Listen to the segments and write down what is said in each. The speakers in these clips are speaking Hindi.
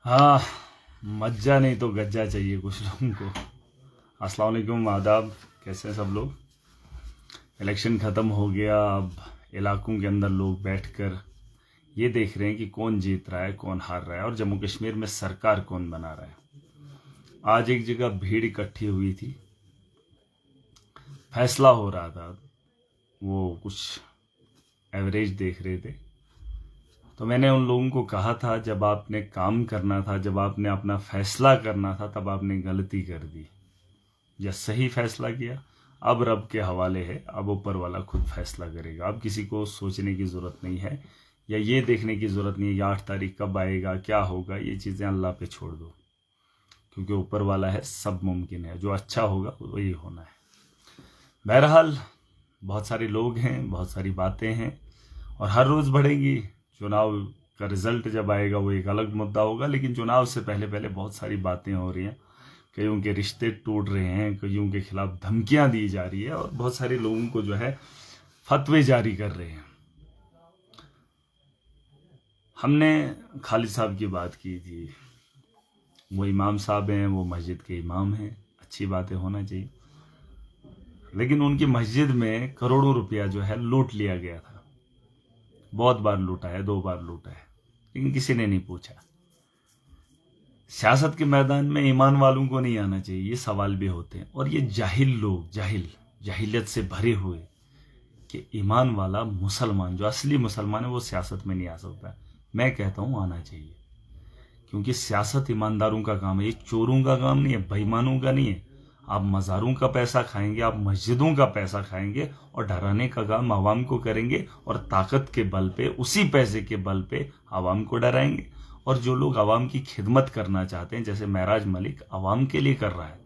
हाँ, मज्जा नहीं तो गज्जा चाहिए कुछ लोगों को। अस्सलाम वालेकुम, आदाब। कैसे हैं सब लोग? इलेक्शन ख़त्म हो गया। अब इलाकों के अंदर लोग बैठकर ये देख रहे हैं कि कौन जीत रहा है, कौन हार रहा है और जम्मू कश्मीर में सरकार कौन बना रहा है। आज एक जगह भीड़ इकट्ठी हुई थी, फैसला हो रहा था। वो कुछ एवरेज देख रहे थे। तो मैंने उन लोगों को कहा था, जब आपने काम करना था, जब आपने अपना फैसला करना था, तब आपने गलती कर दी या सही फैसला किया। अब रब के हवाले है, अब ऊपर वाला खुद फैसला करेगा। अब किसी को सोचने की ज़रूरत नहीं है या ये देखने की ज़रूरत नहीं है कि 8 तारीख कब आएगा, क्या होगा। ये चीज़ें अल्लाह पे छोड़ दो, क्योंकि ऊपर वाला है, सब मुमकिन है। जो अच्छा होगा वही होना है। बहरहाल, बहुत सारे लोग हैं, बहुत सारी बातें हैं और हर रोज़ बढ़ेंगी। चुनाव का रिजल्ट जब आएगा वो एक अलग मुद्दा होगा, लेकिन चुनाव से पहले पहले बहुत सारी बातें हो रही हैं। कईयों के रिश्ते टूट रहे हैं, कईयों के खिलाफ धमकियां दी जा रही है और बहुत सारे लोगों को जो है फतवे जारी कर रहे हैं। हमने खालिद साहब की बात की थी। वो इमाम साहब हैं, वो मस्जिद के इमाम हैं, अच्छी बातें होना चाहिए। लेकिन उनकी मस्जिद में करोड़ों रुपया जो है लूट लिया गया था। बहुत बार लूटा है, 2 बार लूटा है, लेकिन किसी ने नहीं पूछा। सियासत के मैदान में ईमान वालों को नहीं आना चाहिए, ये सवाल भी होते हैं। और ये जाहिल लोग, जाहिलियत से भरे हुए, कि ईमान वाला मुसलमान, जो असली मुसलमान है, वो सियासत में नहीं आ सकता। मैं कहता हूं आना चाहिए, क्योंकि सियासत ईमानदारों का काम है। ये चोरों का काम नहीं है, बेईमानों का नहीं है। आप मज़ारों का पैसा खाएंगे, आप मस्जिदों का पैसा खाएंगे और डराने का काम आवाम को करेंगे और ताकत के बल पे, उसी पैसे के बल पे आवाम को डराएंगे। और जो लोग आवाम की खिदमत करना चाहते हैं, जैसे महराज मलिक आवाम के लिए कर रहा है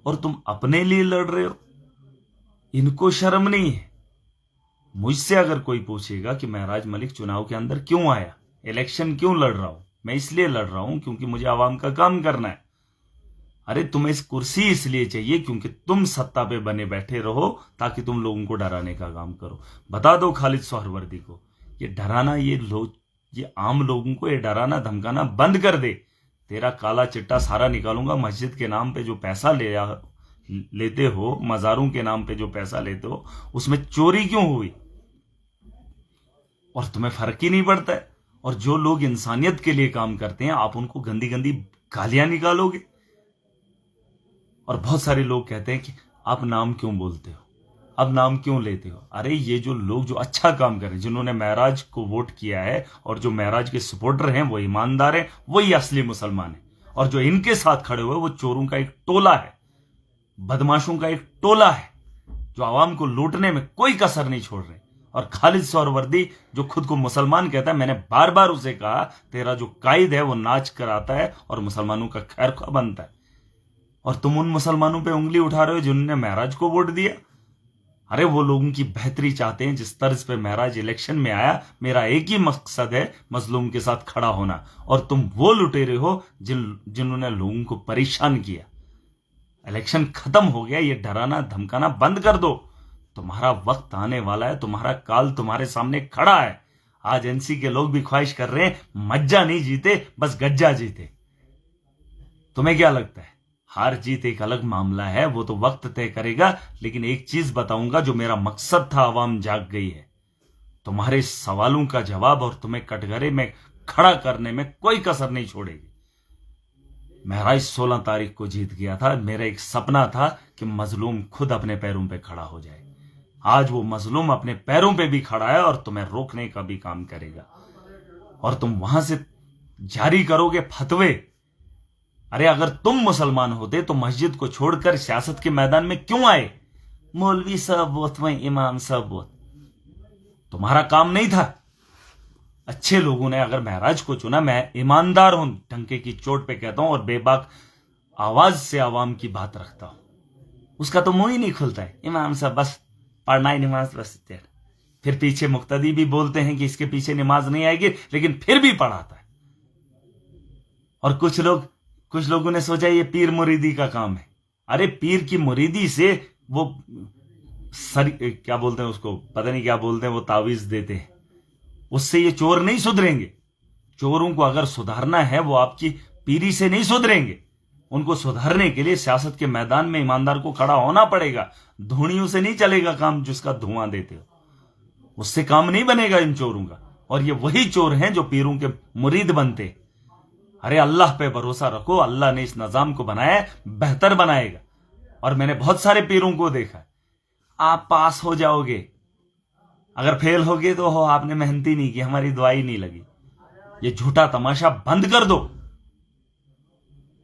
और तुम अपने लिए लड़ रहे हो, इनको शर्म नहीं है। मुझसे अगर कोई पूछेगा कि महराज मलिक चुनाव के अंदर क्यों आया, इलेक्शन क्यों लड़ रहा हूं, मैं इसलिए लड़ रहा हूं क्योंकि मुझे आवाम का काम करना है। अरे तुम्हें इस कुर्सी इसलिए चाहिए क्योंकि तुम सत्ता पे बने बैठे रहो, ताकि तुम लोगों को डराने का काम करो। बता दो खालिद सोहरवर्दी को, ये डराना, ये आम लोगों को ये डराना धमकाना बंद कर दे। तेरा काला चिट्टा सारा निकालूंगा। मस्जिद के नाम पे जो पैसा लेते हो, मज़ारों के नाम पे जो पैसा लेते हो, उसमें चोरी क्यों हुई और तुम्हें फर्क ही नहीं पड़ता है। और जो लोग इंसानियत के लिए काम करते हैं, आप उनको गंदी गंदी गालियां निकालोगे। और बहुत सारे लोग कहते हैं कि आप नाम क्यों बोलते हो, अब नाम क्यों लेते हो। अरे ये जो लोग जो अच्छा काम कर रहे हैं, जिन्होंने महराज को वोट किया है और जो महराज के सपोर्टर हैं, वो ईमानदार हैं, वही असली मुसलमान है। और जो इनके साथ खड़े हुए, वो चोरों का एक टोला है, बदमाशों का एक टोला है, जो आवाम को लूटने में कोई कसर नहीं छोड़ रहे। और खालिद सोहरवर्दी, जो खुद को मुसलमान कहता है, मैंने बार बार उसे कहा, तेरा जो कायद है वो नाच कर आता है और मुसलमानों का खैर खा बनता है। और तुम उन मुसलमानों पे उंगली उठा रहे हो जिन्होंने महराज को वोट दिया। अरे वो लोगों की बेहतरी चाहते हैं। जिस तर्ज पे महराज इलेक्शन में आया, मेरा एक ही मकसद है, मजलूम के साथ खड़ा होना। और तुम वो लुटेरे हो जिन्होंने लोगों को परेशान किया। इलेक्शन खत्म हो गया, ये डराना धमकाना बंद कर दो। तुम्हारा वक्त आने वाला है, तुम्हारा काल तुम्हारे सामने खड़ा है। आज एनसी के लोग भी ख्वाहिश कर रहे हैं, मज्जा नहीं जीते, बस गज्जा जीते। तुम्हें क्या लगता है? हार जीत एक अलग मामला है, वो तो वक्त तय करेगा। लेकिन एक चीज बताऊंगा, जो मेरा मकसद था, आवाम जाग गई है। तुम्हारे सवालों का जवाब और तुम्हें कटघरे में खड़ा करने में कोई कसर नहीं छोड़ेगी। महराज 16 तारीख को जीत गया था। मेरा एक सपना था कि मजलूम खुद अपने पैरों पे खड़ा हो जाए। आज वो मजलूम अपने पैरों पे भी खड़ा है और तुम्हें रोकने का भी काम करेगा। और तुम वहां से जारी करोगे फतवे। अरे अगर तुम मुसलमान होते तो मस्जिद को छोड़कर सियासत के मैदान में क्यों आए? मौलवी साहब वो थे, इमाम साहब वो, तुम्हारा काम नहीं था। अच्छे लोगों ने अगर महराज को चुना, मैं ईमानदार हूं, डंके की चोट पे कहता हूं और बेबाक आवाज से आवाम की बात रखता हूं, उसका तो मुंह ही नहीं खुलता है। इमाम साहब बस पढ़ना ही नमाज बस। फिर पीछे मुक्तदी भी बोलते हैं कि इसके पीछे नमाज नहीं आएगी, लेकिन फिर भी पढ़ाता है। और कुछ लोगों ने सोचा ये पीर मुरीदी का काम है। अरे पीर की मुरीदी से वो क्या बोलते हैं उसको, पता नहीं क्या बोलते हैं, वो तावीज देते हैं, उससे ये चोर नहीं सुधरेंगे। चोरों को अगर सुधारना है, वो आपकी पीरी से नहीं सुधरेंगे। उनको सुधारने के लिए सियासत के मैदान में ईमानदार को खड़ा होना पड़ेगा। धूणियों से नहीं चलेगा काम जिसका धुआं देते हो, उससे काम नहीं बनेगा इन चोरों का। और ये वही चोर हैं जो पीरों के मुरीद बनते। अरे अल्लाह पे भरोसा रखो, अल्लाह ने इस निजाम को बनाया है, बेहतर बनाएगा। और मैंने बहुत सारे पीरों को देखा है, आप पास हो जाओगे, अगर फेल होगे तो हो आपने मेहनती नहीं की, हमारी दुआई नहीं लगी। ये झूठा तमाशा बंद कर दो।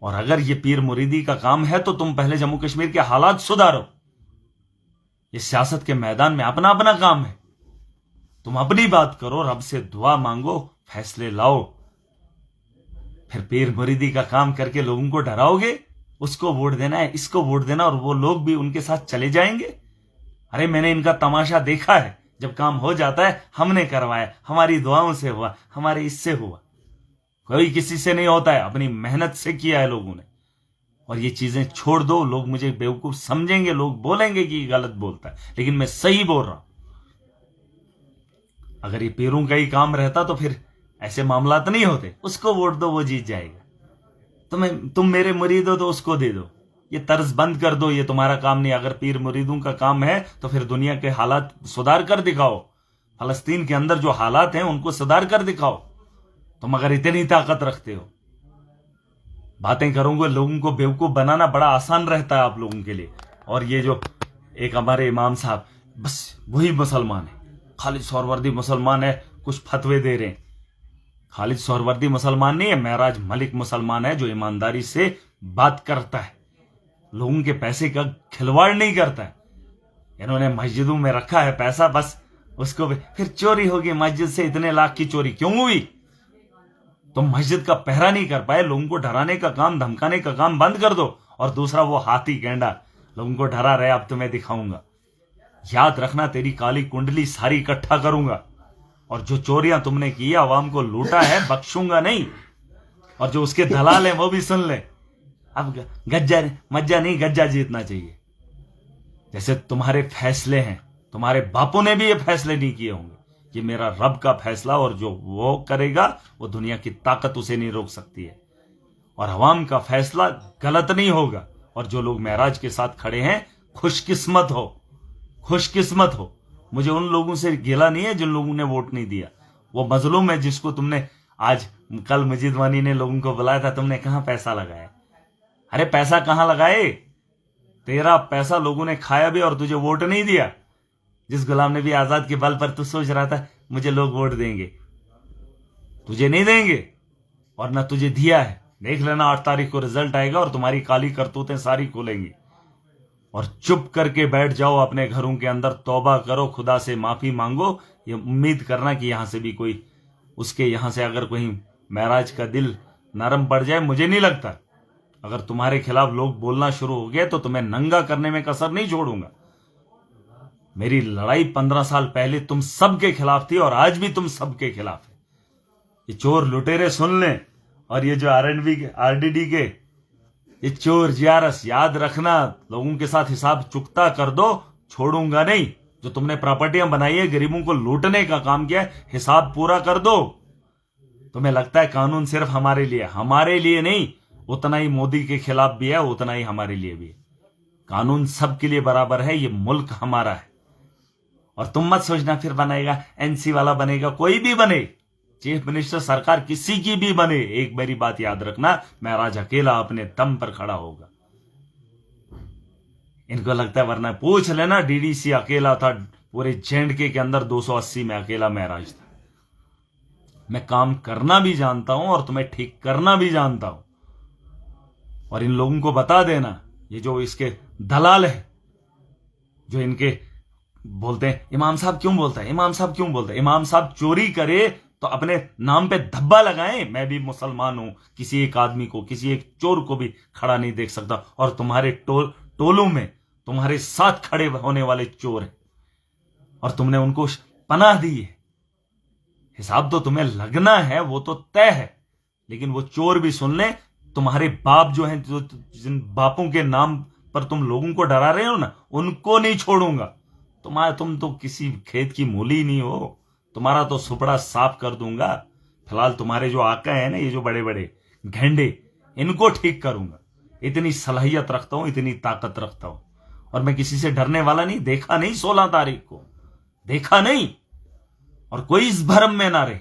और अगर ये पीर मुरीदी का काम है तो तुम पहले जम्मू कश्मीर के हालात सुधारो। ये सियासत के मैदान में अपना अपना काम है, तुम अपनी बात करो, रब से दुआ मांगो, फैसले लाओ। फिर पीर मुरीदी का काम करके लोगों को डराओगे, उसको वोट देना है, इसको वोट देना, और वो लोग भी उनके साथ चले जाएंगे। अरे मैंने इनका तमाशा देखा है, जब काम हो जाता है हमने करवाया, हमारी दुआओं से हुआ, हमारे इससे हुआ, कोई किसी से नहीं होता है, अपनी मेहनत से किया है लोगों ने। और ये चीजें छोड़ दो। लोग मुझे बेवकूफ समझेंगे, लोग बोलेंगे कि गलत बोलता है, लेकिन मैं सही बोल रहा हूं। अगर ये पीरों का ही काम रहता तो फिर ऐसे मामला तो नहीं होते। उसको वोट दो, वो जीत जाएगा। तुम मेरे मुरीद हो तो उसको दे दो। ये तर्ज बंद कर दो, ये तुम्हारा काम नहीं। अगर पीर मुरीदों का काम है तो फिर दुनिया के हालात सुधार कर दिखाओ। फलस्तीन के अंदर जो हालात हैं उनको सुधार कर दिखाओ। तुम अगर इतनी ताकत रखते हो, बातें करोगे, लोगों को बेवकूफ बनाना बड़ा आसान रहता है आप लोगों के लिए। और ये जो एक हमारे इमाम साहब, बस वही मुसलमान है, खालिद सोहरवर्दी मुसलमान है, कुछ फतवे दे रहे हैं। खालिद सोहरवर्दी मुसलमान नहीं है, महराज मलिक मुसलमान है, जो ईमानदारी से बात करता है, लोगों के पैसे का खिलवाड़ नहीं करता है। इन्होंने मस्जिदों में रखा है पैसा, बस उसको भी फिर चोरी होगी। मस्जिद से इतने लाख की चोरी क्यों हुई? तुम मस्जिद का पहरा नहीं कर पाए। लोगों को डराने का काम, धमकाने का काम बंद कर दो। और दूसरा वो हाथी गेंडा लोगों को डरा रहे, अब तुम्हें दिखाऊंगा। याद रखना, तेरी काली कुंडली सारी इकट्ठा करूंगा। और जो चोरियां तुमने की, आवाम को लूटा है, बख्शूंगा नहीं। और जो उसके दलाल हैं वो भी सुन ले। अब गज्जा मज्जा नहीं, गज्जा जीतना चाहिए। जैसे तुम्हारे फैसले हैं, तुम्हारे बापों ने भी ये फैसले नहीं किए होंगे। ये मेरा रब का फैसला, और जो वो करेगा वो दुनिया की ताकत उसे नहीं रोक सकती है। और अवाम का फैसला गलत नहीं होगा। और जो लोग महराज के साथ खड़े हैं, खुशकिस्मत हो, खुशकिस्मत हो। मुझे उन लोगों से गिला नहीं है जिन लोगों ने वोट नहीं दिया। वो मजलूम है जिसको तुमने आज, कल मजीद वानी ने लोगों को बुलाया था, तुमने कहां पैसा लगाया? अरे पैसा कहां लगाए? तेरा पैसा लोगों ने खाया भी और तुझे वोट नहीं दिया। जिस गुलाम नबी आजाद के बल पर तू सोच रहा था मुझे लोग वोट देंगे, तुझे नहीं देंगे और ना तुझे दिया है। देख लेना, 8 तारीख को रिजल्ट आएगा और तुम्हारी काली करतूतें सारी खुलेंगी। और चुप करके बैठ जाओ अपने घरों के अंदर, तौबा करो, खुदा से माफी मांगो। ये उम्मीद करना कि यहां से भी कोई, उसके यहां से अगर कोई महराज का दिल नरम पड़ जाए, मुझे नहीं लगता। अगर तुम्हारे खिलाफ लोग बोलना शुरू हो गए तो तुम्हें नंगा करने में कसर नहीं छोड़ूंगा। मेरी लड़ाई 15 साल पहले तुम सबके खिलाफ थी और आज भी तुम सबके खिलाफ है। ये चोर लुटेरे सुन लें, और ये जो आरडीडी के ये चोर जियारस, याद रखना, लोगों के साथ हिसाब चुकता कर दो, छोड़ूंगा नहीं। जो तुमने प्रॉपर्टियां बनाई है, गरीबों को लूटने का काम किया है, हिसाब पूरा कर दो। तुम्हें लगता है कानून सिर्फ हमारे लिए नहीं, उतना ही मोदी के खिलाफ भी है, उतना ही हमारे लिए भी है। कानून सबके लिए बराबर है। ये मुल्क हमारा है। और तुम मत सोचना फिर बनेगा एनसी वाला बनेगा, कोई भी बने, चीफ मिनिस्टर सरकार किसी की भी बने, एक मेरी बात याद रखना, महराज अकेला अपने दम पर खड़ा होगा। इनको लगता है, वरना पूछ लेना, डीडीसी अकेला था पूरे जेएंडके के अंदर, 280 में अकेला महराज था। मैं काम करना भी जानता हूं और तुम्हें ठीक करना भी जानता हूं। और इन लोगों को बता देना, ये जो इसके दलाल है, जो इनके बोलते हैं इमाम साहब क्यों बोलता है, इमाम साहब क्यों बोलता है, इमाम साहब चोरी करे तो अपने नाम पे धब्बा लगाएं। मैं भी मुसलमान हूं, किसी एक आदमी को, किसी एक चोर को भी खड़ा नहीं देख सकता। और तुम्हारे टोलों में तुम्हारे साथ खड़े होने वाले चोर हैं और तुमने उनको पनाह दी है। हिसाब तो तुम्हें लगना है, वो तो तय है। लेकिन वो चोर भी सुन ले, तुम्हारे बाप जो हैं, जो जिन बापों के नाम पर तुम लोगों को डरा रहे हो ना, उनको नहीं छोड़ूंगा। तुम तो किसी खेत की मूली नहीं हो, तुम्हारा तो सुपड़ा साफ कर दूंगा। फिलहाल तुम्हारे जो आका है ना, ये जो बड़े बड़े घेंडे, इनको ठीक करूंगा। इतनी सलाहियत रखता हूं, इतनी ताकत रखता हूं, और मैं किसी से डरने वाला नहीं। देखा नहीं 16 तारीख को, देखा नहीं, और कोई इस भरम में ना रहे।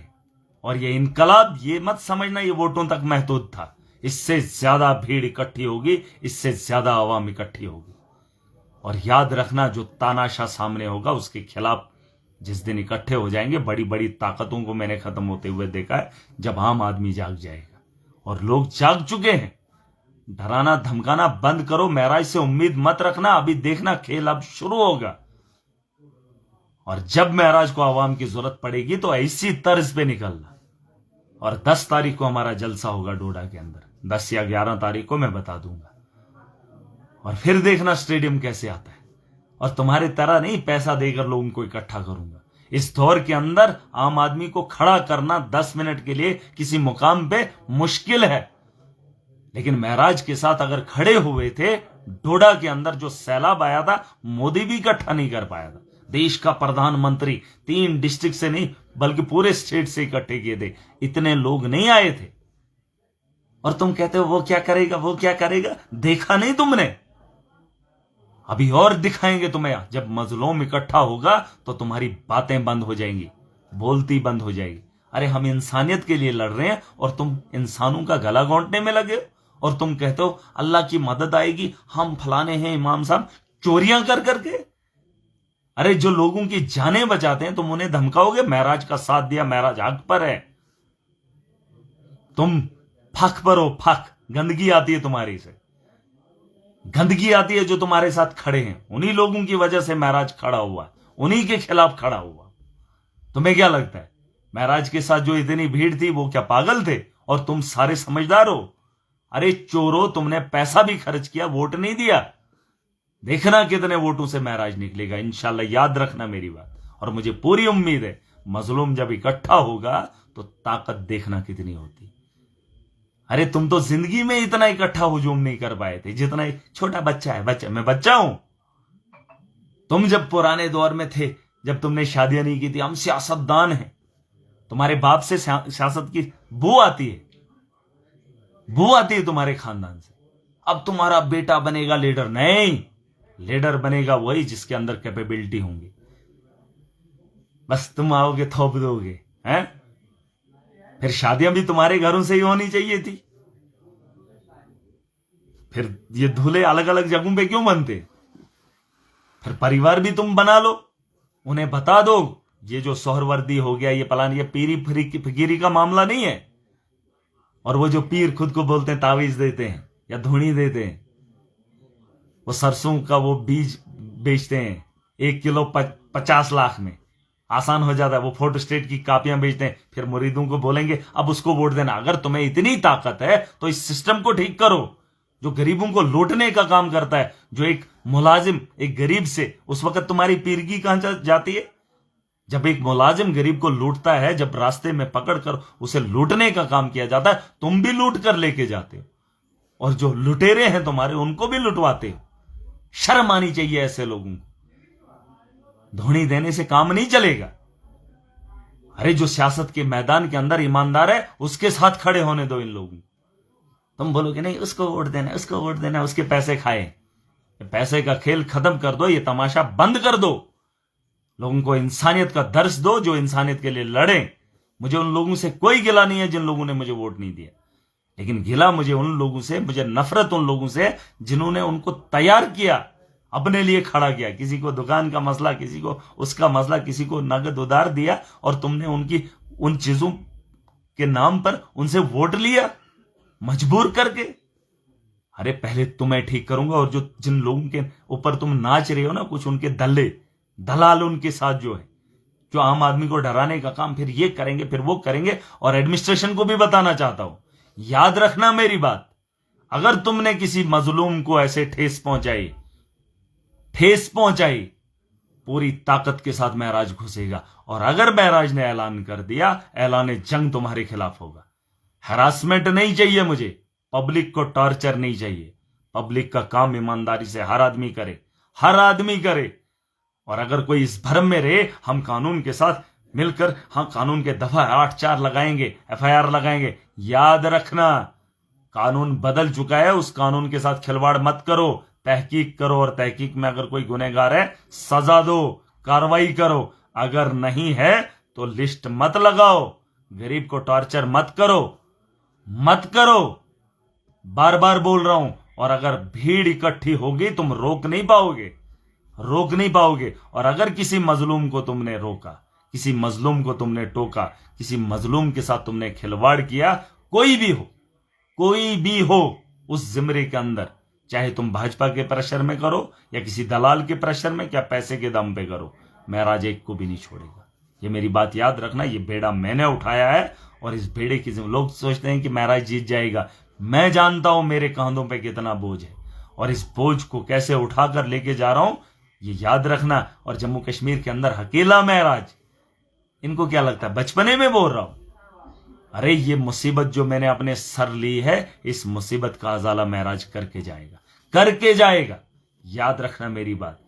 और ये इनकलाब, ये मत समझना ये वोटों तक महदूद था। इससे ज्यादा भीड़ इकट्ठी होगी, इससे ज्यादा आवाम इकट्ठी होगी। और याद रखना, जो तानाशाह सामने होगा उसके खिलाफ जिस दिन इकट्ठे हो जाएंगे, बड़ी बड़ी ताकतों को मैंने खत्म होते हुए देखा है, जब आम आदमी जाग जाएगा। और लोग जाग चुके हैं। डराना धमकाना बंद करो, महराज से उम्मीद मत रखना। अभी देखना खेल अब शुरू होगा, और जब महराज को आवाम की जरूरत पड़ेगी तो ऐसी तर्ज पे निकलना। और 10 तारीख को हमारा जलसा होगा डोडा के अंदर, 10 या 11 तारीख को मैं बता दूंगा। और फिर देखना स्टेडियम कैसे आता है। और तुम्हारे तरह नहीं पैसा देकर लोगों को इकट्ठा करूंगा। इस दौर के अंदर आम आदमी को खड़ा करना 10 मिनट के लिए किसी मुकाम पे मुश्किल है, लेकिन महराज के साथ अगर खड़े हुए थे, डोडा के अंदर जो सैलाब आया था, मोदी भी इकट्ठा नहीं कर पाया था। देश का प्रधानमंत्री 3 डिस्ट्रिक्ट से नहीं बल्कि पूरे स्टेट से इकट्ठे किए थे, इतने लोग नहीं आए थे। और तुम कहते हो वो क्या करेगा, वो क्या करेगा। देखा नहीं तुमने, अभी और दिखाएंगे तुम्हें। जब मजलूम इकट्ठा होगा तो तुम्हारी बातें बंद हो जाएंगी, बोलती बंद हो जाएगी। अरे हम इंसानियत के लिए लड़ रहे हैं और तुम इंसानों का गला घोंटने में लगे हो। और तुम कहते हो अल्लाह की मदद आएगी, हम फलाने हैं इमाम साहब, चोरियां कर करके। अरे जो लोगों की जानें बचाते हैं तुम उन्हें धमकाओगे। महराज का साथ दिया, महराज हक पर है, तुम फक पर हो। फक, गंदगी आती है तुम्हारी से, गंदगी आती है जो तुम्हारे साथ खड़े हैं। उन्हीं लोगों की वजह से महराज खड़ा हुआ, उन्हीं के खिलाफ खड़ा हुआ। तुम्हें क्या लगता है महराज के साथ जो इतनी भीड़ थी वो क्या पागल थे? और तुम सारे समझदार हो। अरे चोरों, तुमने पैसा भी खर्च किया, वोट नहीं दिया। देखना कितने वोटों से महराज निकलेगा इंशाल्लाह। याद रखना मेरी बात। और मुझे पूरी उम्मीद है मजलूम जब इकट्ठा होगा तो ताकत देखना कितनी होती। अरे तुम तो जिंदगी में इतना इकट्ठा हुजूम नहीं कर पाए थे जितना एक छोटा बच्चा है। बच्चा, मैं बच्चा हूं। तुम जब पुराने दौर में थे, जब तुमने शादियां नहीं की थी, हम सियासतदान हैं। तुम्हारे बाप से सियासत की बू आती है, बू आती है तुम्हारे खानदान से। अब तुम्हारा बेटा बनेगा लीडर। नहीं, लीडर बनेगा वही जिसके अंदर कैपेबिलिटी होंगी। बस तुम आओगे, थोप दोगे हैं। फिर शादियां भी तुम्हारे घरों से ही होनी चाहिए थी। फिर ये दूल्हे अलग अलग जगहों पे क्यों बनते? फिर परिवार भी तुम बना लो। उन्हें बता दो ये जो सोहरवर्दी हो गया, ये पलान, ये पीरी फकीरी का मामला नहीं है। और वो जो पीर खुद को बोलते हैं तावीज देते हैं या धुनी देते हैं, वो सरसों का वो बीज बेचते हैं 1 किलो 50 लाख में। आसान हो जाता है। वो फोटो स्टेट की कापियां बेचते हैं, फिर मुरीदों को बोलेंगे अब उसको वोट देना। अगर तुम्हें इतनी ताकत है तो इस सिस्टम को ठीक करो जो गरीबों को लूटने का काम करता है। जो एक मुलाजिम एक गरीब से, उस वक्त तुम्हारी पीरगी कहां जाती है? जब एक मुलाजिम गरीब को लूटता है, जब रास्ते में पकड़कर उसे लूटने का काम किया जाता है, तुम भी लूट कर लेके जाते हो। और जो लुटेरे हैं तुम्हारे, उनको भी लुटवाते हो। शर्म आनी चाहिए ऐसे लोगों को। धोनी देने से काम नहीं चलेगा। अरे जो सियासत के मैदान के अंदर ईमानदार है उसके साथ खड़े होने दो इन लोगों। तुम बोलोगे नहीं उसको वोट देना, उसको वोट देना, उसके पैसे खाए। पैसे का खेल खत्म कर दो, ये तमाशा बंद कर दो। लोगों को इंसानियत का दर्श दो जो इंसानियत के लिए लड़े। मुझे उन लोगों से कोई गिला नहीं है जिन लोगों ने मुझे वोट नहीं दिया, लेकिन गिला मुझे उन लोगों से, मुझे नफरत उन लोगों से जिन्होंने उनको तैयार किया, अपने लिए खड़ा किया। किसी को दुकान का मसला, किसी को उसका मसला, किसी को नगद उधार दिया, और तुमने उनकी उन चीजों के नाम पर उनसे वोट लिया मजबूर करके। अरे पहले तुम्हें ठीक करूंगा। और जो जिन लोगों के ऊपर तुम नाच रहे हो ना, कुछ उनके दलाल उनके साथ जो है, जो आम आदमी को डराने का काम, फिर ये करेंगे फिर वो करेंगे। और एडमिनिस्ट्रेशन को भी बताना चाहता हूं, याद रखना मेरी बात। अगर तुमने किसी मजलूम को ऐसे ठेस पहुंचाई, पूरी ताकत के साथ महराज घुसेगा। और अगर महराज ने ऐलान कर दिया, ऐलान जंग तुम्हारे खिलाफ होगा। हरासमेंट नहीं चाहिए मुझे, पब्लिक को टॉर्चर नहीं चाहिए। पब्लिक का काम ईमानदारी से हर आदमी करे। और अगर कोई इस भ्रम में रहे हम कानून के साथ मिलकर, हाँ कानून के दफा 8-4 लगाएंगे, FIR लगाएंगे, याद रखना कानून बदल चुका है, उस कानून के साथ खिलवाड़ मत करो। तहकीक करो और तहकीक में अगर कोई गुनहगार है सजा दो, कार्रवाई करो। अगर नहीं है तो लिस्ट मत लगाओ। गरीब को टॉर्चर मत करो, मत करो, बार बार बोल रहा हूं। और अगर भीड़ इकट्ठी होगी तुम रोक नहीं पाओगे, रोक नहीं पाओगे। और अगर किसी मजलूम को तुमने रोका, किसी मजलूम को तुमने टोका, किसी मजलूम के साथ तुमने खिलवाड़ किया, कोई भी हो, कोई भी हो उस जिम्मे के अंदर, चाहे तुम भाजपा के प्रेशर में करो या किसी दलाल के प्रेशर में, क्या पैसे के दम पे करो, महराज एक को भी नहीं छोड़ेगा। ये मेरी बात याद रखना। ये बेड़ा मैंने उठाया है और इस बेड़े की लोग सोचते हैं कि महराज जीत जाएगा। मैं जानता हूं मेरे कांधों पे कितना बोझ है और इस बोझ को कैसे उठाकर लेके जा रहा हूं, ये याद रखना। और जम्मू कश्मीर के अंदर अकेला महराज, इनको क्या लगता है बचपने में बोल रहा हूं? अरे ये मुसीबत जो मैंने अपने सर ली है, इस मुसीबत का अजाला महराज करके जाएगा, करके जाएगा। याद रखना मेरी बात।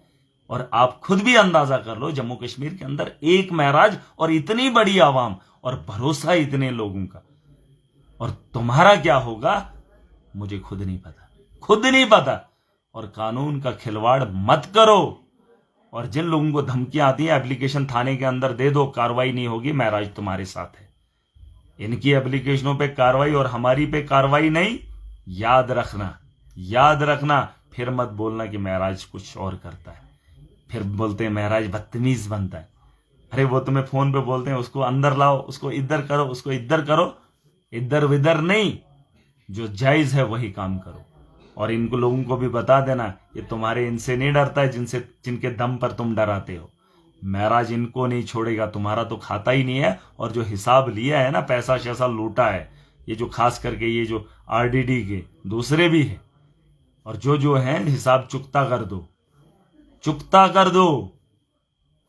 और आप खुद भी अंदाजा कर लो, जम्मू कश्मीर के अंदर एक महराज और इतनी बड़ी आवाम और भरोसा इतने लोगों का, और तुम्हारा क्या होगा मुझे खुद नहीं पता, खुद नहीं पता। और कानून का खिलवाड़ मत करो। और जिन लोगों को धमकियां आती हैं, एप्लीकेशन थाने के अंदर दे दो, कार्रवाई नहीं होगी, महराज तुम्हारे साथ है। इनकी एप्लीकेशनों पे कार्रवाई और हमारी पे कार्रवाई नहीं। याद रखना, याद रखना। फिर मत बोलना कि महराज कुछ और करता है, फिर बोलते हैं महराज बदतमीज बनता है। अरे वो तुम्हें फोन पे बोलते हैं उसको अंदर लाओ, उसको इधर करो, उसको इधर करो, इधर विधर नहीं, जो जायज है वही काम करो। और इनको लोगों को भी बता देना, ये तुम्हारे इनसे नहीं डरता है जिनके दम पर तुम डराते हो। महराज इनको नहीं छोड़ेगा, तुम्हारा तो खाता ही नहीं है। और जो हिसाब लिया है ना, पैसा शैसा लूटा है, ये जो खास करके ये जो आरडीडी के दूसरे भी है, और जो है हिसाब चुकता कर दो, चुकता कर दो।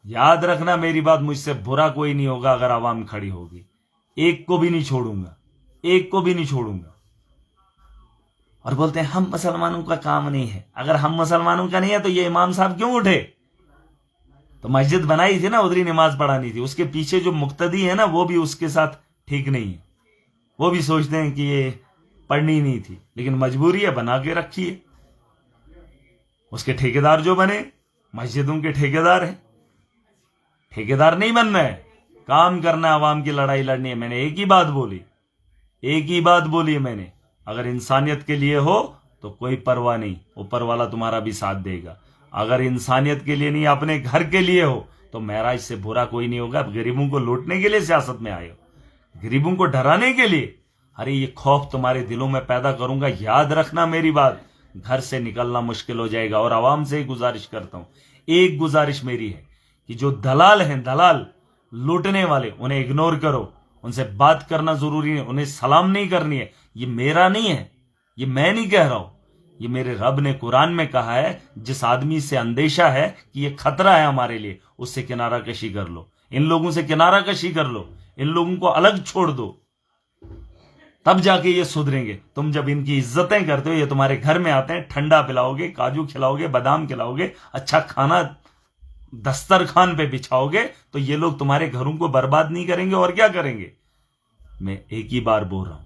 याद रखना मेरी बात, मुझसे बुरा कोई नहीं होगा अगर आवाम खड़ी होगी। एक को भी नहीं छोड़ूंगा, एक को भी नहीं छोड़ूंगा। और बोलते हैं हम मुसलमानों का काम नहीं है। अगर हम मुसलमानों का नहीं है तो ये इमाम साहब क्यों उठे? तो मस्जिद बनाई थी ना, उधर ही नमाज पढ़ानी थी। उसके पीछे जो मुक्तदी है ना, वो भी उसके साथ ठीक नहीं है। वो भी सोचते हैं कि ये पढ़नी नहीं थी, लेकिन मजबूरी है, बना के रखी है। उसके ठेकेदार जो बने, मस्जिदों के ठेकेदार हैं। ठेकेदार नहीं बनना है, काम करना है, आवाम की लड़ाई लड़नी है। मैंने एक ही बात बोली, एक ही बात बोली है मैंने। अगर इंसानियत के लिए हो तो कोई परवाह नहीं, ऊपर वाला तुम्हारा भी साथ देगा। अगर इंसानियत के लिए नहीं, अपने घर के लिए हो, तो महराज से बुरा कोई नहीं होगा। गरीबों को लूटने के लिए सियासत में आए हो, गरीबों को डराने के लिए। अरे ये खौफ तुम्हारे दिलों में पैदा करूंगा, याद रखना मेरी बात। घर से निकलना मुश्किल हो जाएगा। और आवाम से गुजारिश करता हूं, एक गुजारिश मेरी है कि जो दलाल हैं, दलाल लूटने वाले, उन्हें इग्नोर करो। उनसे बात करना जरूरी है, उन्हें सलाम नहीं करनी है। ये मेरा नहीं है, ये मैं नहीं कह रहा हूं, ये मेरे रब ने कुरान में कहा है। जिस आदमी से अंदेशा है कि ये खतरा है हमारे लिए, उससे किनारा कशी कर लो। इन लोगों से किनारा कशी कर लो, इन लोगों को अलग छोड़ दो, तब जाके ये सुधरेंगे। तुम जब इनकी इज्जतें करते हो, ये तुम्हारे घर में आते हैं, ठंडा पिलाओगे, काजू खिलाओगे, बादाम खिलाओगे, अच्छा खाना दस्तरखान पे बिछाओगे, तो ये लोग तुम्हारे घरों को बर्बाद नहीं करेंगे और क्या करेंगे? मैं एक ही बार बोल रहा हूं,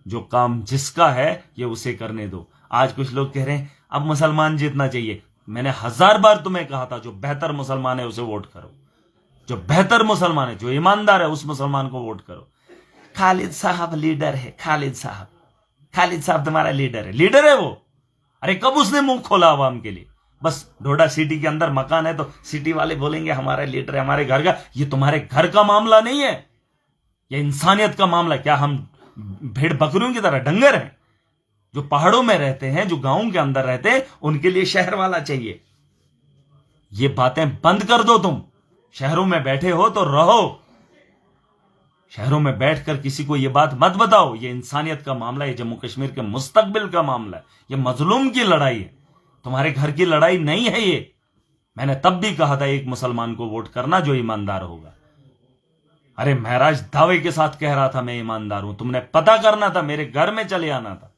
जो काम जिसका है ये उसे करने दो। आज कुछ लोग कह रहे हैं अब मुसलमान जीतना चाहिए। मैंने 1000 बार तुम्हें कहा था, जो बेहतर मुसलमान है उसे वोट करो, जो बेहतर मुसलमान है, जो ईमानदार है, उस मुसलमान को वोट करो। खालिद साहब लीडर है, खालिद साहब तुम्हारा लीडर है, लीडर है वो। अरे कब उसने मुंह खोला आवाम के लिए? बस ढोडा सिटी के अंदर मकान है तो सिटी वाले बोलेंगे हमारा लीडर है, हमारे घर का। ये तुम्हारे घर का मामला नहीं है, ये इंसानियत का मामला। क्या हम भेड़ बकरियों की तरह डंगर हैं? जो पहाड़ों में रहते हैं, जो गांवों के अंदर रहते हैं, उनके लिए शहर वाला चाहिए। ये बातें बंद कर दो। तुम शहरों में बैठे हो तो रहो, शहरों में बैठकर किसी को यह बात मत बताओ। ये इंसानियत का मामला है, जम्मू कश्मीर के मुस्तकबिल का मामला है, ये मजलूम की लड़ाई है, तुम्हारे घर की लड़ाई नहीं है ये। मैंने तब भी कहा था एक मुसलमान को वोट करना जो ईमानदार होगा। अरे महराज दावे के साथ कह रहा था मैं ईमानदार हूं। तुमने पता करना था, मेरे घर में चले आना था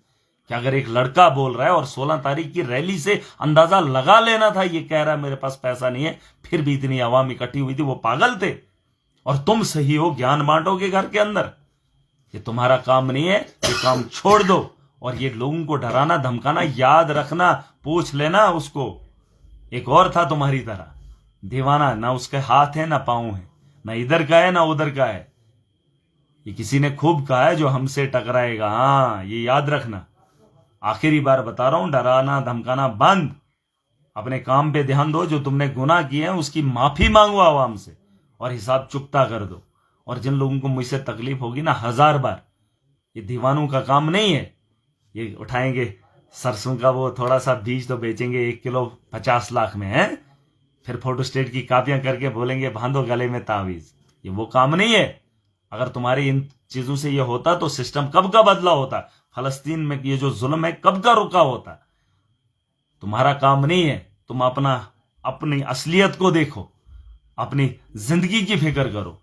कि अगर एक लड़का बोल रहा है और 16 तारीख की रैली से अंदाजा लगा लेना था, ये कह रहा है मेरे पास पैसा नहीं है, फिर भी इतनी आवाम इकट्ठी हुई थी, वो पागल थे। और तुम सही हो, ज्ञान बांटोगे घर के अंदर। ये तुम्हारा काम नहीं है, ये काम छोड़ दो और ये लोगों को डराना धमकाना, याद रखना, पूछ लेना उसको, एक और था तुम्हारी तरह दीवाना, ना उसके हाथ है ना पांव है, ना इधर का है ना उधर का है। ये किसी ने खूब कहा है जो हमसे टकराएगा, हाँ ये याद रखना। आखिरी बार बता रहा हूं, डराना धमकाना बंद, अपने काम पे ध्यान दो। जो तुमने गुनाह किए हैं उसकी माफी मांगो आवाम से और हिसाब चुकता कर दो। और जिन लोगों को मुझसे तकलीफ होगी ना 1000 बार, ये दीवानों का काम नहीं है। ये उठाएंगे सरसों का वो थोड़ा सा बीज तो बेचेंगे 1 किलो 50 लाख में है, फिर फोटोस्टेट की कापियां करके बोलेंगे बांधो गले में तावीज। ये वो काम नहीं है। अगर तुम्हारी इन चीजों से ये होता तो सिस्टम कब का बदला होता, फलस्तीन में ये जो जुल्म है कब का रुका होता। तुम्हारा काम नहीं है। तुम अपनी असलियत को देखो, अपनी जिंदगी की फिक्र करो।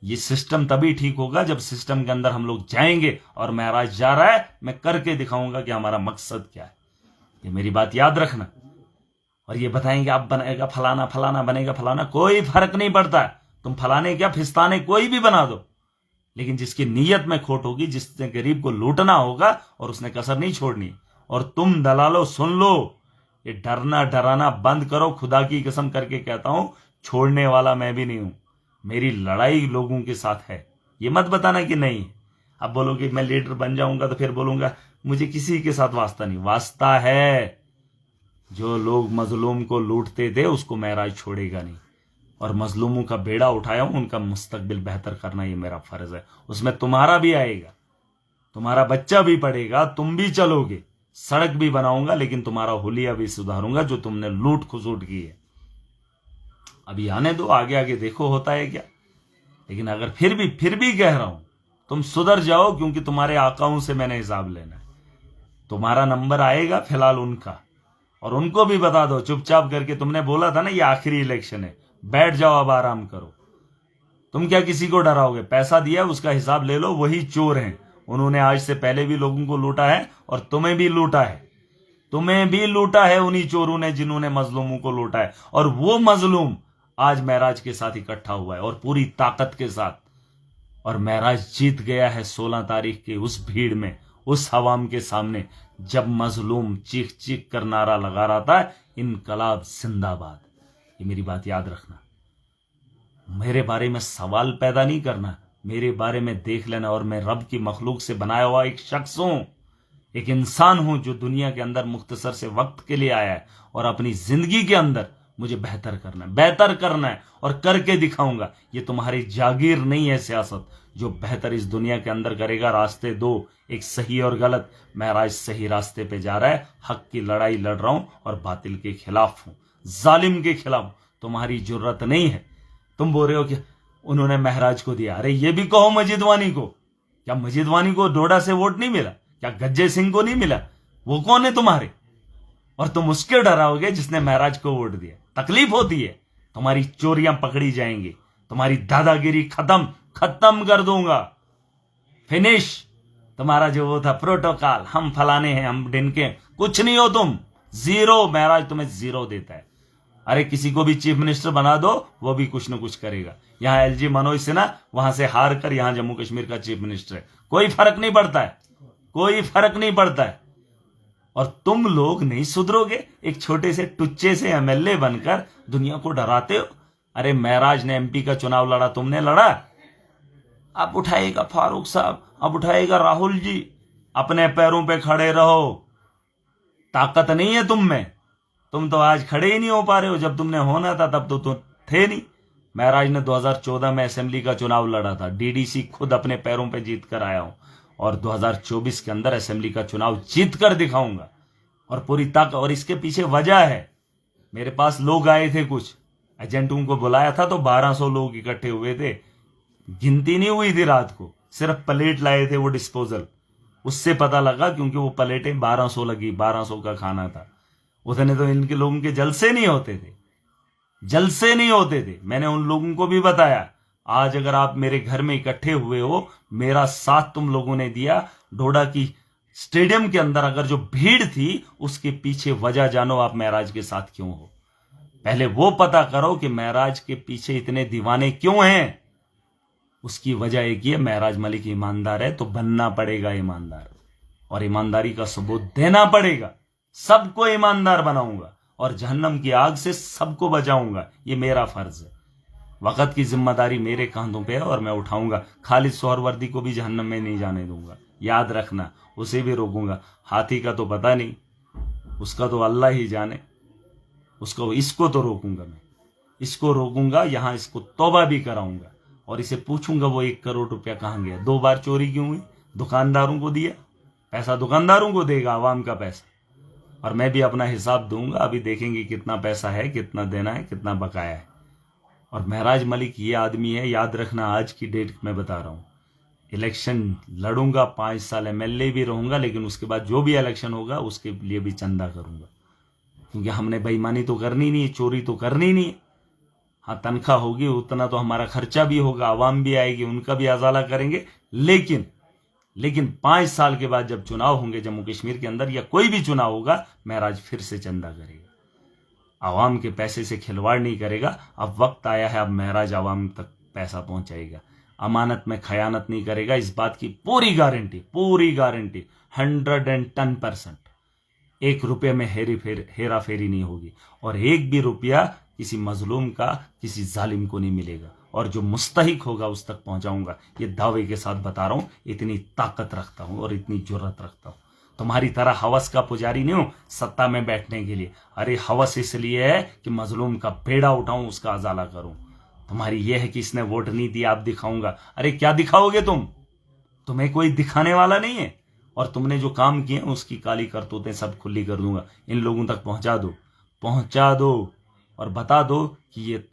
ये सिस्टम तभी ठीक होगा जब सिस्टम के अंदर हम लोग जाएंगे। और महराज जा रहा है, मैं करके दिखाऊंगा कि हमारा मकसद क्या है। ये मेरी बात याद रखना। और ये बताएंगे आप बनेगा फलाना, फलाना बनेगा फलाना, कोई फर्क नहीं पड़ता। तुम फलाने क्या फिस्ताने कोई भी बना दो, लेकिन जिसकी नीयत में खोट होगी, जिसने गरीब को लूटना होगा और उसने कसर नहीं छोड़नी। और तुम दलालो सुन लो, ये डरना डराना बंद करो। खुदा की कसम करके कहता हूं, छोड़ने वाला मैं भी नहीं हूं। मेरी लड़ाई लोगों के साथ है। ये मत बताना कि नहीं। अब बोलोगे मैं लीडर बन जाऊंगा तो फिर बोलूंगा मुझे किसी के साथ वास्ता नहीं। वास्ता है। जो लोग मजलूम को लूटते थे उसको महराज छोड़ेगा नहीं। और मजलूमों का बेड़ा उठाया हूं, उनका मुस्तकबिल बेहतर करना ये मेरा फर्ज है। उसमें तुम्हारा भी आएगा, तुम्हारा बच्चा भी पढ़ेगा, तुम भी चलोगे, सड़क भी बनाऊंगा, लेकिन तुम्हारा हुलिया भी सुधारूंगा जो तुमने लूट खसूट की है। अभी आने दो, आगे आगे देखो होता है क्या। लेकिन अगर फिर भी कह रहा हूं, तुम सुधर जाओ, क्योंकि तुम्हारे आकाओं से मैंने हिसाब लेना है। तुम्हारा नंबर आएगा फिलहाल उनका। और उनको भी बता दो चुपचाप करके, तुमने बोला था ना ये आखिरी इलेक्शन है, बैठ जाओ अब आराम करो। तुम क्या किसी को डराओगे? पैसा दिया उसका हिसाब ले लो, वही चोर हैं। उन्होंने आज से पहले भी लोगों को लूटा है और तुम्हें भी लूटा है। तुम्हें भी लूटा है उन्हीं चोरों ने जिन्होंने मजलूमों को लूटा है। और वो मजलूम आज महराज के साथ इकट्ठा हुआ है और पूरी ताकत के साथ। और महराज जीत गया है 16 तारीख की उस भीड़ में, उस हवाम के सामने, जब मजलूम चीख चीख कर नारा लगा रहा था इनकलाब जिंदाबाद। ये मेरी बात याद रखना। मेरे बारे में सवाल पैदा नहीं करना, मेरे बारे में देख लेना। और मैं रब की मखलूक से बनाया हुआ एक शख्स हूं, एक इंसान हूं जो दुनिया के अंदर मुख्तसर से वक्त के लिए आया है। और अपनी जिंदगी के अंदर मुझे बेहतर करना है और करके दिखाऊंगा। ये तुम्हारी जागीर नहीं है सियासत। जो बेहतर इस दुनिया के अंदर करेगा, रास्ते दो, एक सही और गलत। महराज सही रास्ते पे जा रहा है, हक की लड़ाई लड़ रहा हूं और बातिल के खिलाफ हूं, जालिम के खिलाफ। तुम्हारी जुर्रत नहीं है। तुम बोल रहे हो कि उन्होंने महराज को दिया। अरे ये भी कहो मजीद वानी को, क्या मजीद वानी को डोडा से वोट नहीं मिला? क्या गज्जे सिंह को नहीं मिला? वो कौन है तुम्हारे? और तुम उसके डराओगे जिसने महराज को वोट दिया। तकलीफ होती है। तुम्हारी चोरियां पकड़ी जाएंगी, तुम्हारी दादागिरी खत्म कर दूंगा। फिनिश। तुम्हारा जो वो था प्रोटोकॉल, हम फलाने हैं, हम डिनके, कुछ नहीं हो तुम, जीरो। महराज तुम्हें जीरो देता है। अरे किसी को भी चीफ मिनिस्टर बना दो, वो भी कुछ ना कुछ करेगा। यहां एलजी मनोज सिन्हा वहां से हार कर यहां जम्मू कश्मीर का चीफ मिनिस्टर है। कोई फर्क नहीं पड़ता है, कोई फर्क नहीं पड़ता है। और तुम लोग नहीं सुधरोगे। एक छोटे से टुच्चे से एमएलए बनकर दुनिया को डराते हो। अरे महराज ने एमपी का चुनाव लड़ा, तुमने लड़ा? अब उठाएगा फारूक साहब, अब उठाएगा राहुल जी। अपने पैरों पे खड़े रहो। ताकत नहीं है तुम में। तुम तो आज खड़े ही नहीं हो पा रहे हो। जब तुमने होना था तब तो तुम थे नहीं। महराज ने 2014 में असेंबली का चुनाव लड़ा था। डीडीसी खुद अपने पैरों पे जीत कर आया हूं और 2024 के अंदर असेंबली का चुनाव जीत कर दिखाऊंगा। और पूरी ताकत। और इसके पीछे वजह है, मेरे पास लोग आए थे, कुछ एजेंटों को बुलाया था तो 1200 लोग इकट्ठे हुए थे। गिनती नहीं हुई थी रात को, सिर्फ प्लेट लाए थे वो डिस्पोजल। उससे पता लगा, क्योंकि वो प्लेटें 1200 लगी, 1200 का खाना था। उतने तो इनके लोगों के जलसे नहीं होते थे, जलसे नहीं होते थे। मैंने उन लोगों को भी बताया, आज अगर आप मेरे घर में इकट्ठे हुए हो, मेरा साथ तुम लोगों ने दिया, डोडा की स्टेडियम के अंदर अगर जो भीड़ थी उसके पीछे वजह जानो आप महराज के साथ क्यों हो। पहले वो पता करो कि महराज के पीछे इतने दीवाने क्यों हैं। उसकी वजह एक ही है, महराज मलिक ईमानदार है तो बनना पड़ेगा ईमानदार। और ईमानदारी का सबूत देना पड़ेगा। सबको ईमानदार बनाऊंगा और जहन्नम की आग से सबको बचाऊंगा। ये मेरा फर्ज है। वक्त की जिम्मेदारी मेरे कांधों पे है और मैं उठाऊंगा। खालिद सोहरवर्दी को भी जहन्नम में नहीं जाने दूंगा, याद रखना। उसे भी रोकूंगा। हाथी का तो पता नहीं, उसका तो अल्लाह ही जाने। इसको तो रोकूंगा मैं, इसको रोकूंगा। यहां इसको तौबा भी कराऊंगा और इसे पूछूंगा वो 1 करोड़ रुपया कहां गया, 2 बार चोरी क्यों हुई? दुकानदारों को दिया पैसा, दुकानदारों को देगा, आवाम का पैसा। और मैं भी अपना हिसाब दूंगा। अभी देखेंगे कितना पैसा है, कितना देना है, कितना बकाया है। और महराज मलिक ये आदमी है, याद रखना। आज की डेट में बता रहा हूं, इलेक्शन लड़ूंगा, 5 साल एमएलए भी रहूंगा, लेकिन उसके बाद जो भी इलेक्शन होगा उसके लिए भी चंदा करूंगा। क्योंकि हमने बेईमानी तो करनी नहीं है, चोरी तो करनी नहीं है। हाँ, तनख्वाह होगी, उतना तो हमारा खर्चा भी होगा, आवाम भी आएगी, उनका भी अजाला करेंगे। लेकिन 5 साल के बाद जब चुनाव होंगे जम्मू कश्मीर के अंदर, या कोई भी चुनाव होगा, महराज फिर से चंदा करेगा। आवाम के पैसे से खिलवाड़ नहीं करेगा। अब वक्त आया है, अब महराज आवाम तक पैसा पहुंचाएगा। अमानत में खयानत नहीं करेगा, इस बात की पूरी गारंटी 110%। 1 रुपये में हेरा फेरी नहीं होगी और 1 भी रुपया किसी मजलूम का, किसी जालिम को नहीं मिलेगा। और जो मुस्तहिक होगा उस तक पहुंचाऊंगा। ये दावे के साथ बता रहा हूं, इतनी ताकत रखता हूं और इतनी जुर्रत रखता हूं। तुम्हारी तरह हवस का पुजारी नहीं हूं सत्ता में बैठने के लिए। अरे हवस इसलिए है कि मजलूम का बेड़ा उठाऊं, उसका अजाला करूं। तुम्हारी यह है कि इसने वोट नहीं दिया, आप दिखाऊंगा। अरे क्या दिखाओगे तुम? तुम्हें कोई दिखाने वाला नहीं है। और तुमने जो काम किए उसकी काली करतूतें सब खुली कर दूंगा। इन लोगों तक पहुंचा दो और बता दो कि ये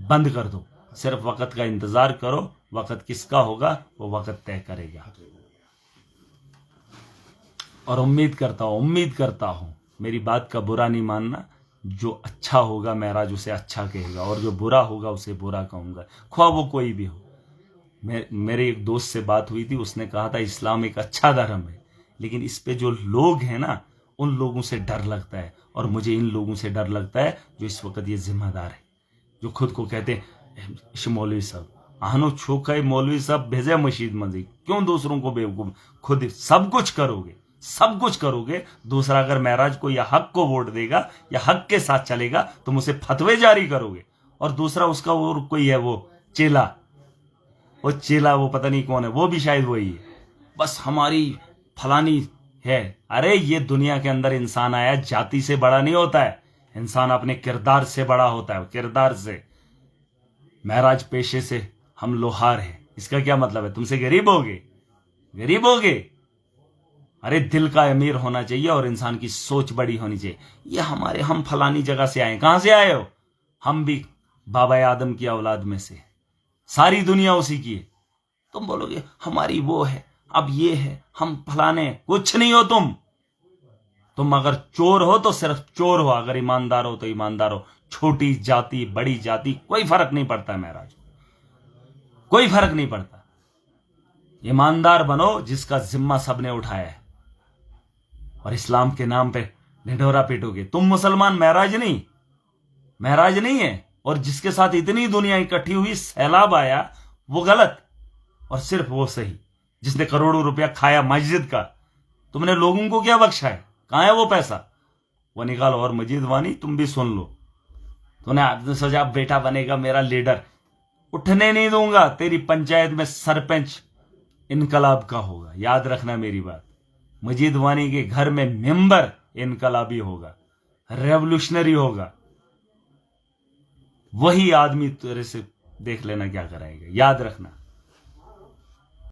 बंद कर दो। सिर्फ वक्त का इंतजार करो। वक्त किसका होगा वो वक्त तय करेगा। और उम्मीद करता हूं मेरी बात का बुरा नहीं मानना। जो अच्छा होगा महराज उसे अच्छा कहेगा और जो बुरा होगा उसे बुरा कहूंगा, ख्वाह वो कोई भी हो। मेरे एक दोस्त से बात हुई थी, उसने कहा था इस्लाम एक अच्छा धर्म है, लेकिन इस पे जो लोग हैं ना, उन लोगों से डर लगता है। और मुझे इन लोगों से डर लगता है जो इस वक्त ये जिम्मेदार है, जो खुद को कहते हैं मौलवी साहब, आहनो छोका मौलवी साहब भेजे मस्जिद मंदिर, क्यों दूसरों को बेवकूफ? खुद सब कुछ करोगे। दूसरा अगर महराज को या हक को वोट देगा या हक के साथ चलेगा, तुम उसे फतवे जारी करोगे। और दूसरा उसका वो कोई है, वो चेला वो पता नहीं कौन है, वो भी शायद वही है, बस हमारी फलानी है। अरे ये दुनिया के अंदर इंसान आया जाति से बड़ा नहीं होता है, इंसान अपने किरदार से बड़ा होता है, किरदार से। महराज पेशे से हम लोहार हैं, इसका क्या मतलब है? तुमसे गरीब होगे? अरे दिल का अमीर होना चाहिए और इंसान की सोच बड़ी होनी चाहिए। ये हम फलानी जगह से आए। कहां से आए हो? हम भी बाबा आदम की औलाद में से, सारी दुनिया उसी की है। तुम बोलोगे हमारी वो है, अब ये है, हम फलाने। कुछ नहीं हो तुम अगर चोर हो तो सिर्फ चोर हो, अगर ईमानदार हो तो ईमानदार हो। छोटी जाति बड़ी जाति कोई फर्क नहीं पड़ता है महराज, कोई फर्क नहीं पड़ता। ईमानदार बनो जिसका जिम्मा सबने उठाया है, और इस्लाम के नाम पे ढिंढोरा पीटोगे। तुम मुसलमान, महराज नहीं है। और जिसके साथ इतनी दुनिया इकट्ठी हुई, सैलाब आया, वो गलत और सिर्फ वो सही, जिसने करोड़ों रुपया खाया मस्जिद का। तुमने लोगों को क्या बख्शा है? कहां है वो पैसा? वो निकालो। और मजीद वानी तुम भी सुन लो, तूने सोचा बेटा बनेगा मेरा लीडर, उठने नहीं दूंगा। तेरी पंचायत में सरपंच इनकलाब का होगा, याद रखना मेरी बात। मजीद वानी के घर में मेंबर इनकलाबी होगा, रेवोल्यूशनरी होगा। वही आदमी तेरे से देख लेना क्या कराएगा, याद रखना।